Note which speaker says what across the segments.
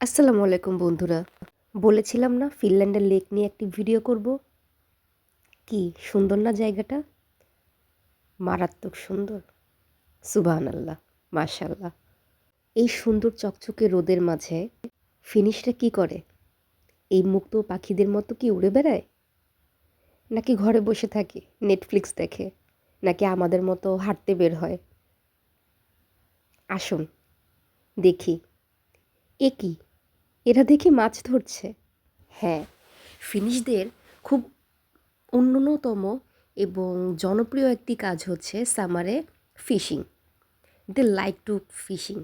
Speaker 1: আসসালামু আলাইকুম বন্ধুরা। বলেছিলাম না ফিনল্যান্ডের লেক নিয়ে একটি ভিডিও করব। কি সুন্দর না জায়গাটা? মারাত্মক সুন্দর। সুবহানাল্লাহ, মাশাআল্লাহ। এই সুন্দর চকচকে রোদের মাঝে ফিনিশরা কি করে? এই মুক্ত পাখিদের মতো কি উড়ে বেড়ায়? নাকি ঘরে বসে থাকে, নেটফ্লিক্স দেখে? নাকি আমাদের মতো হাঁটতে বের হয়? আসুন দেখি। এ কি? এরা দেখি মাছ ধরছে। হ্যাঁ, ফিনিশদের খুব অন্যতম এবং জনপ্রিয় একটি কাজ হচ্ছে সামারে fishing. They like to fishing.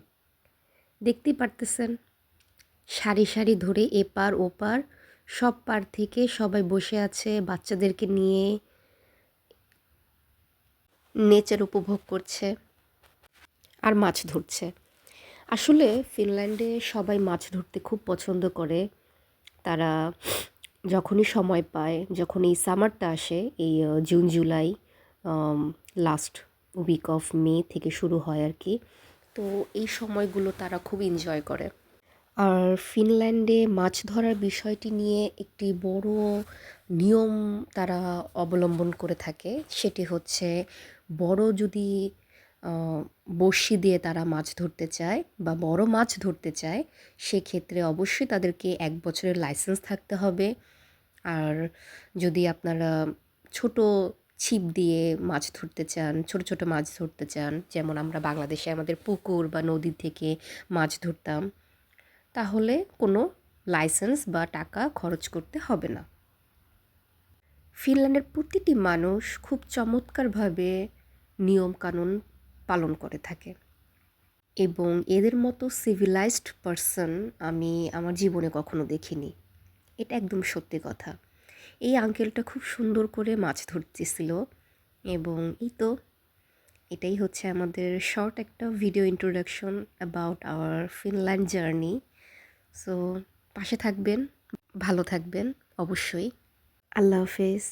Speaker 1: দেখতেই পারতেছেন, সারি সারি ধরে এপার ওপার সব পার থেকে সবাই বসে আছে বাচ্চাদেরকে নিয়ে, নেচার উপভোগ করছে আর মাছ ধরছে। আসলে ফিনল্যান্ডে সবাই মাছ ধরতে খুব পছন্দ করে। তারা যখনই সময় পায়, যখন এই সামারটা আসে, এই June July, last week of May থেকে শুরু হয় আর কি। তো এই সময়গুলো তারা খুব এনজয় করে। আর ফিনল্যান্ডে মাছ ধরার বিষয়টি নিয়ে একটি বড় নিয়ম তারা অবলম্বন করে থাকে। সেটি হচ্ছে, বড় যদি বড়শি দিয়ে তারা মাছ ধরতে চায় বা বড় মাছ ধরতে চায়, সেক্ষেত্রে অবশ্যই তাদেরকে 1 বছরের লাইসেন্স থাকতে হবে। আর যদি আপনারা ছোট ছিপ দিয়ে মাছ ধরতে চান, ছোট ছোট মাছ ধরতে চান, যেমন আমরা বাংলাদেশে আমাদের পুকুর বা নদী থেকে মাছ ধরতাম, তাহলে কোনো লাইসেন্স বা টাকা খরচ করতে হবে না। ফিনল্যান্ডের প্রতিটি মানুষ খুব চমৎকারভাবে নিয়মকানুন পালন করে থাকে এবং এদের মতো সিভিলাইজড পারসন আমি আমার জীবনে কখনো দেখিনি। এটা একদম সত্যি কথা। এই আঙ্কেলটা খুব সুন্দর করে মাছ ধরতেছিল এবং এই তো এটাই হচ্ছে আমাদের শর্ট একটা video introduction about our Finland journey. So পাশে থাকবেন, ভালো থাকবেন অবশ্যই। আল্লাহ হাফেজ।